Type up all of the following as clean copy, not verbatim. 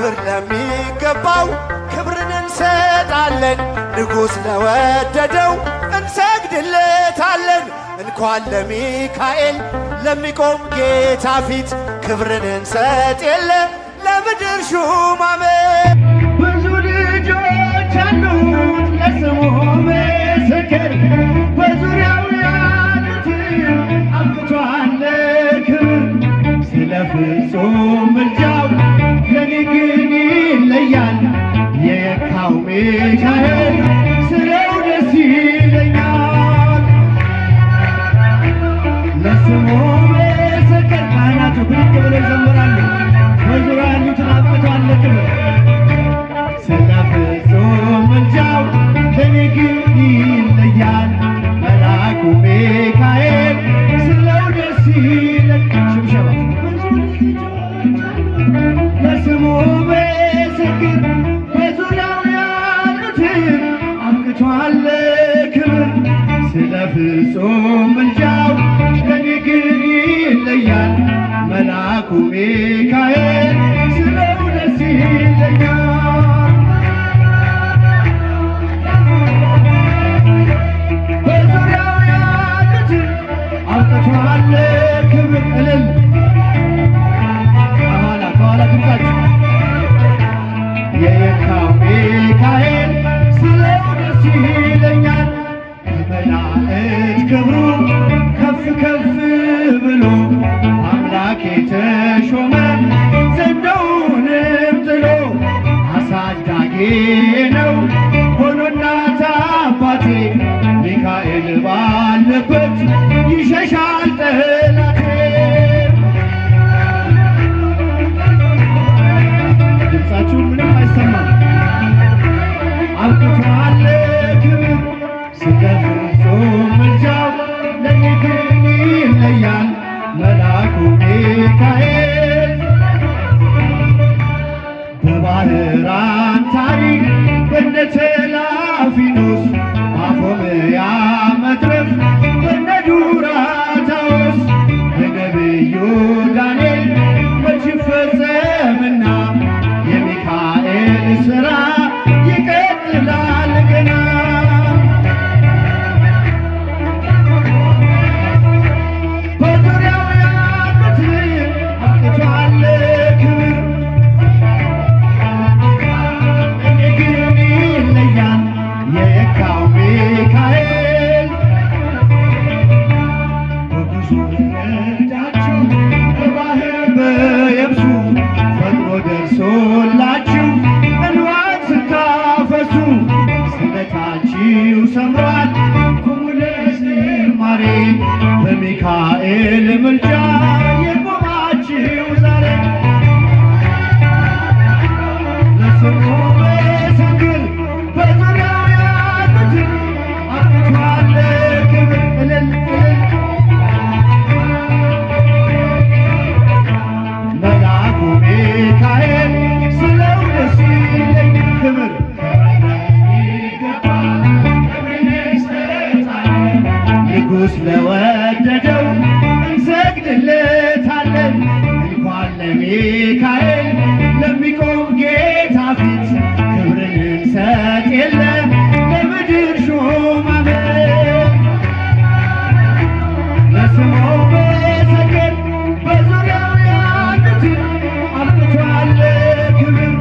ክብር ለሚገባው ክብርን እንሰጣለን። ንጉሥ ለወደደው እንሰግድለታለን። እንኳን ለሚካኤል ለሚቆም ጌታ ፊት ክብርን እንሰጥ የለ ለምድር ሹማምንት። ብዙ ልጆች አሉት ለስሙ ምስክር በዙሪያው ያሉትን አብቅቷል ክብር። ስለ ፍጹም ምልጃው ለኔ ግን ይለያል የካው ሚካኤል ስለው ደስ ይለኛል። ለስሙ ምስክር ካህናቱ ብድግ ብለው ይዘምራሉ። በዙሪያ ያሉትን አብቅቷል ክብር። ስለ ፍጹም ምልጃው ለኔ ግን ይለያል መልአኩ ሚካኤል ስለው ደስ ይለኛል። ሽብሸባ ለስሙ ምስክር በዙሪያው ያሉትን አብቅቷል ክብር። ስለ ፍጹም ምልጃው ለኔ ግን ይለያል መልአኩ ሚካኤል ስለው ደስ ይለኛል። በዙሪያው ያሉትን አብቅቷል ክብር። እልል ከኋላ ድምፃችሁ የየካው ሚካኤል ስለው ደስ ይለኛል። ከመላእክት ክብሩ ከፍ ከፍ ብሎ አምላክ የተሾመ ዘንዶውንም ጥሎ አሳዳጊ ነው ሆኖ እናት አባቴ ሚካኤል ባለበት ይሸሻል ጠላቴ። ድምፃችሁ ምንም አይሰማም። አብቅቷል ክብር። ስለ ፍጹም ምልጃው ለኔ ግን ይለያል መልአኩ ሚካኤል። በባህራን ታሪክ በነ ተላፊኖስ አፎምያ መትረፍ በነ ዱራታዎስ በነቢዩ ዳንኤል መች ይፈጸምና የሚካኤል ሥራ ይቀጥላል ገና። በዙሪያው ያሉትን አብቅቷል ክብር። እኔ ግን ይለያል የየካው ሚካኤል። በብዙ ረዳችሁ በባህር በየብሱ ፈጥኖ ደርሶላችሁ እንባን ስታፈሱ ስለታችሁ ሰምሯል ቁሙ ለዝማሬ በሚካኤል ምልጃ የቆማችሁ ዛሬ። ለስሙ ምስክር በዙሪያው ያሉትን አብቅቷል ክብር። እልል እልል መልአኩ ሚካኤል ስለው ደስ ይለኝ ክብር። ንጉሥ ለወደደው እንሰግድለታለን። እንኳን ለሚካኤል ለሚቆም ጌታ ፊት ክብርን እንሰጥ የለ ለምድር ሹማምንት። ለስሙ ምስክር በዙሪያው ያሉትን አብቅቷል ክብር።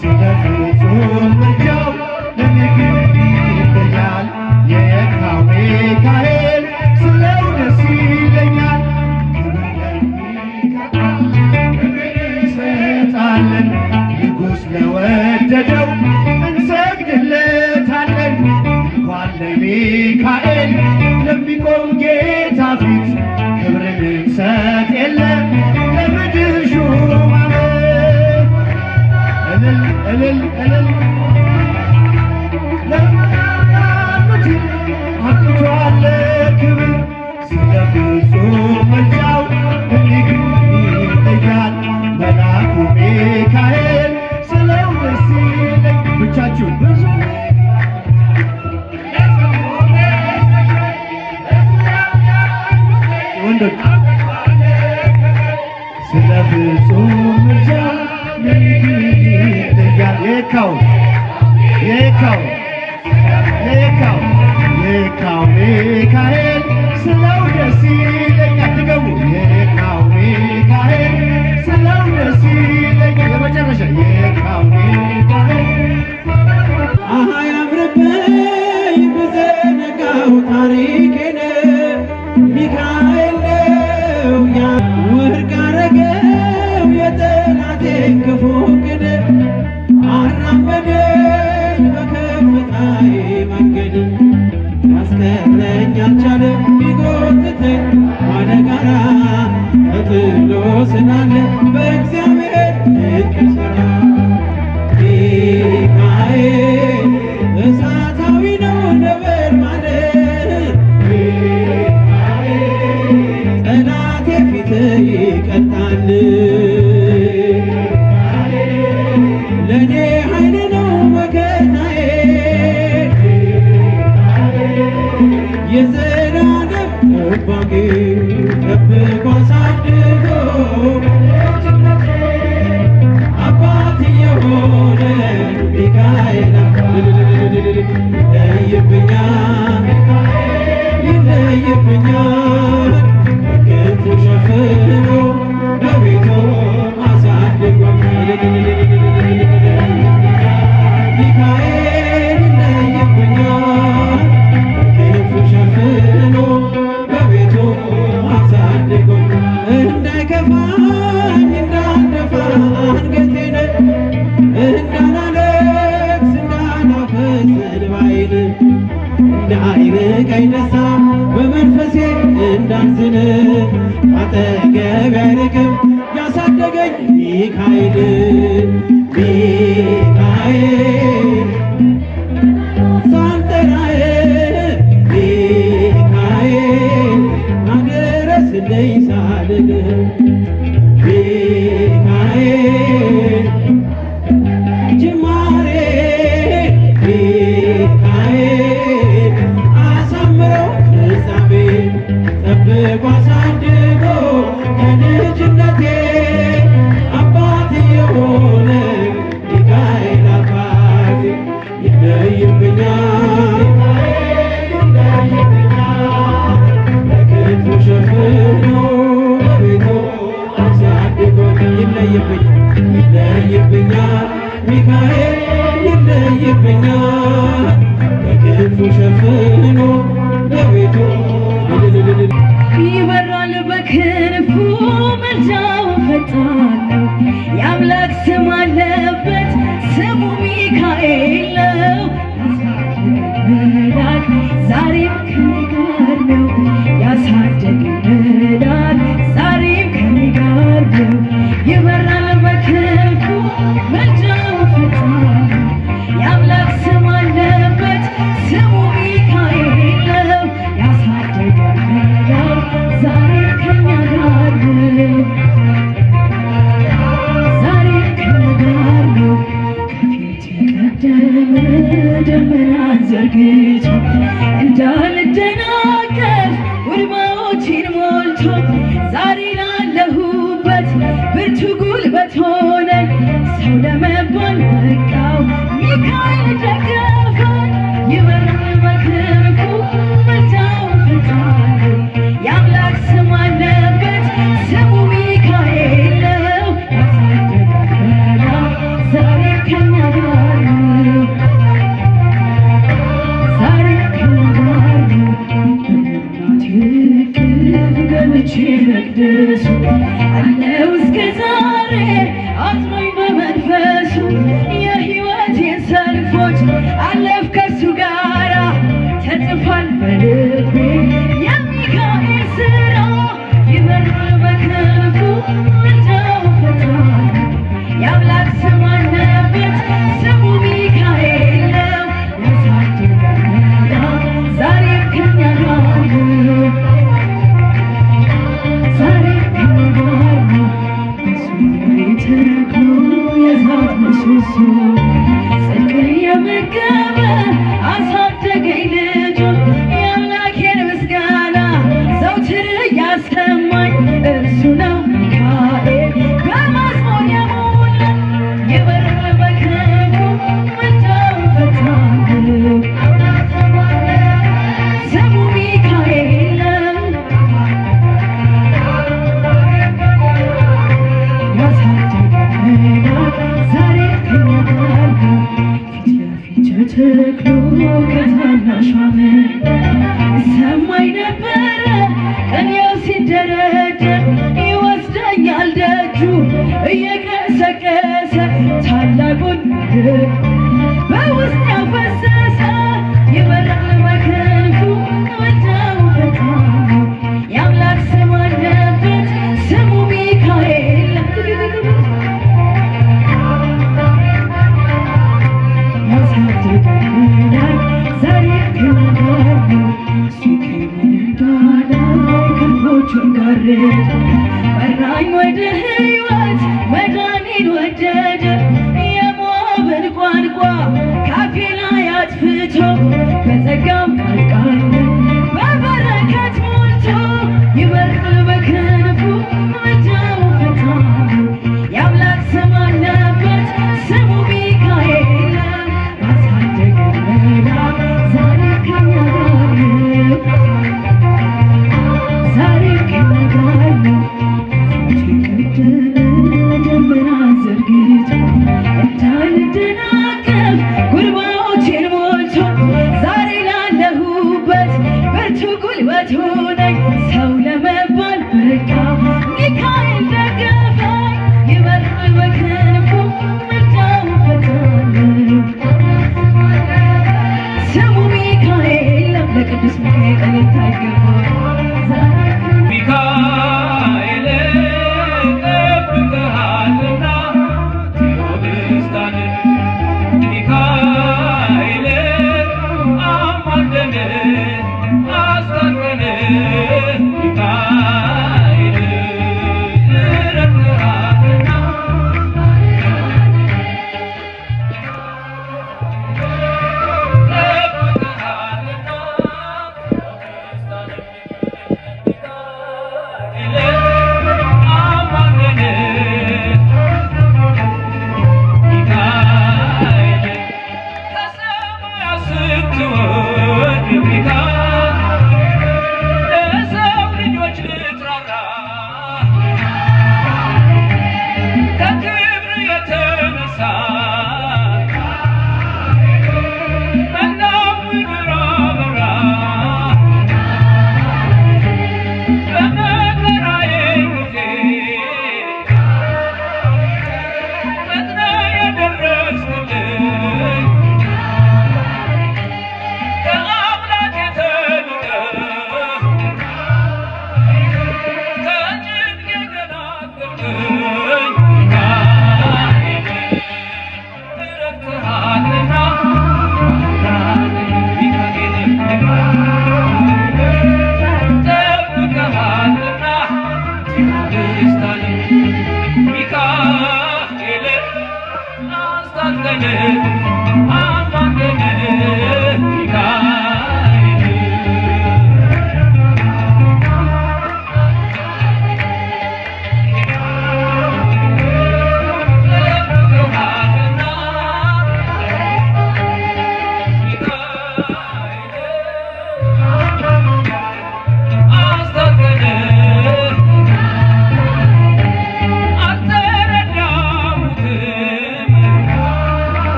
ስለ ፍጹም ምልጃው ለኔ ግን ይለያል የየካው ሚካኤል ስለው ደስ ይለኛል። ክብር እንሰጣለን ንጉሥ ለወደደው እንሰግድለታለን። እንኳን ለሚካኤል ለሚቆም ጌታ ፊት ክብርን እንሰጥ የለ ለምድር ሹማምንት። እልል እልል እልል አብቅቷል ክብር። ስለ ፍጹም ምልጃው ለኔ ግን ይለያል መልአኩ ሚካኤል ስለው ደስ ይለኝ። ብቻችሁ ብዙ ወንዶች ስለ ፍጹም ምልጃው ለኔ ግን የካው የካው የካው የካው ሚካኤል ስለው ደስ ይለኛል። ድገሙ። የካው ሚካኤል ስለው ደስ ይለኛል። የመጨረሻ የካው ሚካኤል አሃ ያምርብኝ ብዘነጋው ታሪኬን ሚካኤል ነው ወርቅ አረገው የጠላቴን ክፉ ግን አራመደኝ በከፍታዬ መንገድ ያስቀረኝ አልቻለም ቢጎትተኝ ወደ ጋራ ተጥሎ ስላለ በእግዚአብሔር ድንቅ ሥራ ሚካኤል እሳታዊ ነው ነበልባል ጠላቴ ፊት ይቀጣል ለእኔ ኃይል ነው መከታዬ የዘላለም ጠባቂ ጠብቆ አሳድጎ አባት የሆነ ሚካኤል ይለይብኛል ይለይብኛል ክንፉ ሸፍኖ በቤቱ አሳድጎኛል ሚካኤል ይለይብኛል ክንፉ ሸፍኖ በቤቱ አሳድጎኛል እንዳይከፋኝ እንዳልደፋ አንገቴን እንዳላለቅስ እንዳላፈስ እንባዬን እንዳይርቀኝ ደስታ በመንፈሴ እንዳልዝን አጠገቤ አይርቅም ያሳደገኝ ሚካኤል ሚካኤል ሳልጠራህ ሚካኤል አድረስልኝ ሳልልህ ሚካኤል ጅማሬ ሚካኤል አሳምረው ፍጻሜ ጠብቆ አሳድጎ ከልጅነቴ አባት የሆነ ሚካኤል አባቴ ይለይብኛል በክንፉ ሸፍኖ በቤቱ አሳድጎኛል ይለይብኛል ሚካኤል ይለይብኛል በክንፉ ሸፍኖ በቤቱ ይበራል በክንፉ ምልጃው ፈጣን ነው የአምላክ ስም አለበት ስሙ ሚካኤል ነው ያሳደገን ዛሬም ከኔ ጋር ነው ያሳደገን ዛሬም ከኔ ጋር ነው ይበራል በክንፉ ምልጃው ፈጣን ነው የአምላክ ስም አለበት ስሙ ሚካኤል ነው ያሳደገን ዛሬም ከኛ ጋር ነው ዛሬም ከኛ ጋር ነው ከፊት የቀደመ ደመናን ዘርግቶ እንዳልደናቀፍ ውድማዎችን ሞልቶ ዛሬ ላለሁበት ብርቱ ጉልበት ሆነኝ ሰው ለመባል በቃው ሚካኤል ደገፈኝ ይበራል በክንፉ ምልጃው ፈጣን ነው የአምላክ ስም አለበት ስሙ ሚካኤል ነው ያሳደገን ዛሬም ከኛ ጋር ነው ዛሬም ከኛ ጋር ነው በእናቴ እቅፍ ገብቼ መቅደሱ አለው እስከ ዛሬ አጽኖኝ በመንፈሱ የሕይወቴን ሰልፎች አለፍ ከሱ ጋራ ተጽፏል በልቤ የሚካኤል ሥራ ይበራል በክንፉ ምልጃው ፈጣን ነው የአምላክ ስም አለበት ስሙ ሚካኤል ነው ያሳደገን ዛሬም ከኛ ጋር ነው ዛሬም ከኛ ጋር ነው እሱ ተክሎ የእሳት ምሰሶ ጽድቅን የመገበ አሳደገኝ ልጁ የአምላኬን ምስጋና ዘውትር ያሰማኝ እርሱ ነው ሚካኤል በመዝሙር የሞላ ይበራል በክንፉ ተክሎ ከታናሽ አመድ ሰማይ ነበረ ቀኔው ሲደረደር ይወስደኛል ደጁ እየቀሰቀሰ ታላቁን በውስጥ ያፈሰሰ ይበራል በክንፉ ወደው ፈጣኑ የአምላክ ስም አለበት ስሙ ሚካኤል ያሳደገናል ዛሬ ከነጋሩ እሱ ከምን እንዳለ ክንፎቹን ጋረደ መራኝ ወደ ሕይወት መዳኔን ወደደ የሞዓብን ቋንቋ ካፌ ላይ አጥፍቶ በጸጋው ቃል በበረከት ሞልቶ ይበራል በክንፉ ወደው ፈጣኑ የአምላክ ስም አለበት ስሙ ሚካኤል ያሳደገን መልአክ ዛሬ ከእኛ ጋር ነው ዛሬ ከእኛ ጋር ነው ደመና ዘርግቶ እንዳልደናቀፍ ጉልበቶቼን ሞልቶ ዛሬ ላለሁበት ብርቱ ጉልበት ሆነኝ ሰው ለመባል በቃው ሚካኤል ደገፈኝ ይበራል በክንፉ ወደው ፈጣኑ ስሙ ሚካኤል ለቅዱስ ሚካኤል እልልታ ይገባል ሚካኤል ጠብቀሃልና ቴዎብስታን ሚካኤል አማልደን አስታርቀን ሚካኤል ረድተሃልና ጠብቀሃልና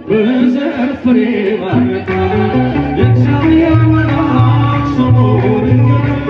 በዘር ፍሬ ባረካ የእግዚአብሔር መልአክ ስሙ ድንቅ ነው።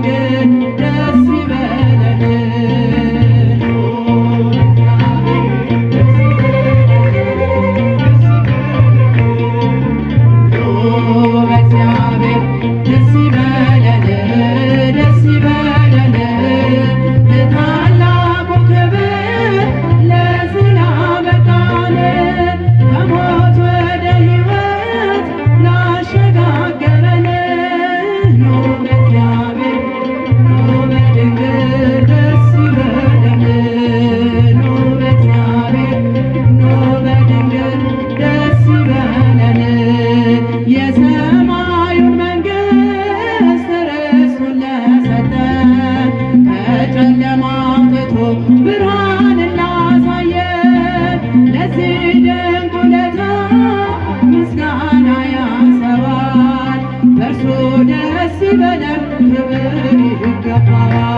Good. ክብር ይገባዋል።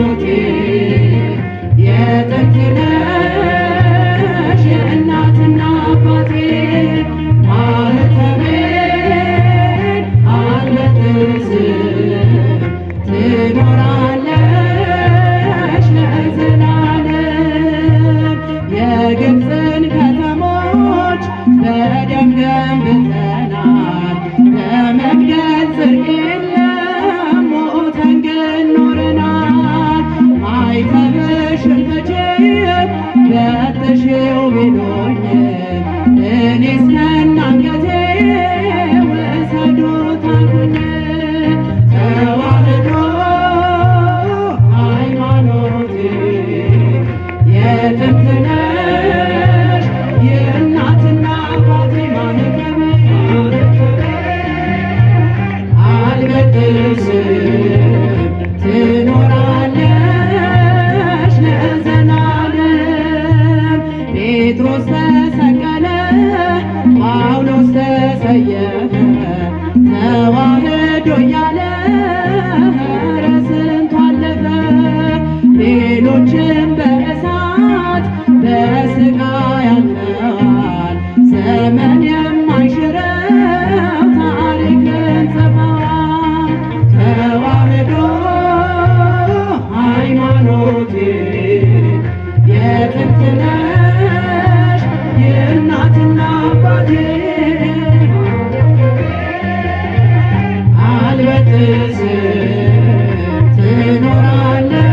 ሃይማኖቴ የጥንት ነሽ የእናትና አባቴ ማኅተቤን አልበጥስም ትኖራለሽ ለዘላለም የግብፅን ከተሞች በደም ገንብተናል ለመግደል ጽድቅ የለም ሞተን ግን ኖረናል ማኅተብሽን ፍቺው በጥሺው ቢሉኝ እኔስ ከነአንገቴ ውሰዱት አልኩኝ ተዋሕዶ ሃይማኖቴ የጥንት ነሽ የእናትና አባቴ ማኅተቤ አልበጥስም ትኖራለሽ ለዘላለም ጴጥሮስ ተሰቀለ ጳውሎስ ተሰየፈ ተዋሕዶ እያለ ኧረ ስንቱ አለፈ ሌሎችም በእሳት በስቃይ አልፈዋል ዘመን የማይሽረው ታሪክን ጽፈዋል ተዋሕዶ ሃይማኖቴ የጥንት ነሽ የእናትና አባቴ አልበጥስም ትኖራለች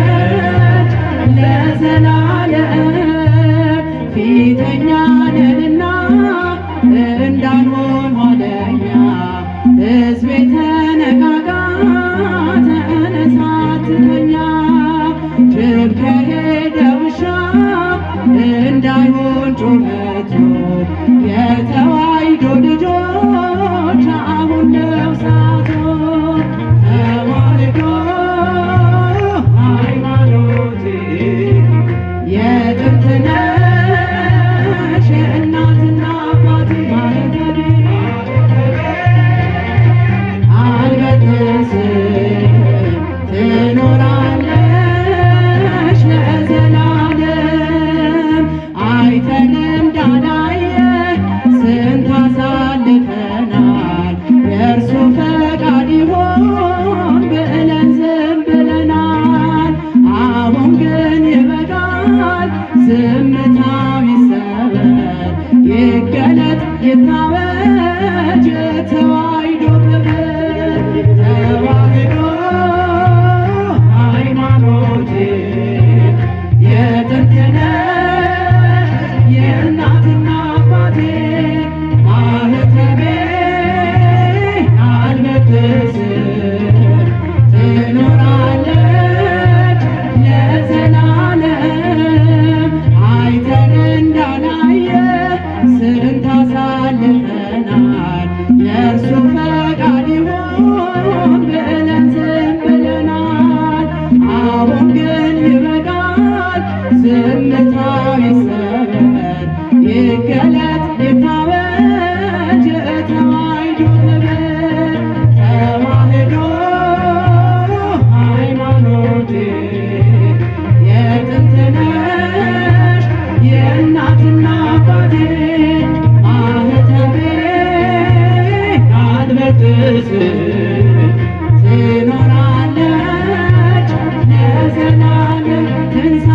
ለዘላለም ፊተኛ ነንና እንዳንሆን ኋለኛ ሕዝቤ ተነቃቃ ተነሳ ትተኛ ጅብ ከሄደ ውሻ እንዳይሆን ጩኸቱ የተዋሕዶ ልጆች አሁን ነው ሰዓቱ ተዋሕዶ ሃይማኖቴ የጥንት ነሽ የእናትና አባቴ ማኅተቤ አልበጥስም ትኖራለሽ ለዘላለም አይተን እንዳላየ ስንት አሳልፈናል የእርሱ ፈቃድ ይሆን ብለን ዝም ብለናል አሁን ግን ይበቃል ዝምታው ይሰበር ይገለጥ ይታወጅ ተዋሕዶ ክብር ተዋሕዶ ሃይማኖቴ የጥንት ነሽ የእናትና አባቴ ማኅተቤ አልበጥስም ትኖራለች ለዘላለም አይተን እንዳላየ ስንት አሳልፈናል የእርሱ ፈቃድ ይሆን ብለን ዝም ብለናል አሁን ግን ይበቃል ዝምታው ይሰበር ይገለጥ ይታወጅ ተዋሕዶ ክብር ተዋሕዶ ሃይማኖቴ የጥንት ነሽ የእናትና አባቴ ማኅተቤ አልበጥስም ትኖራለች ለዘላለም ትንሣኤ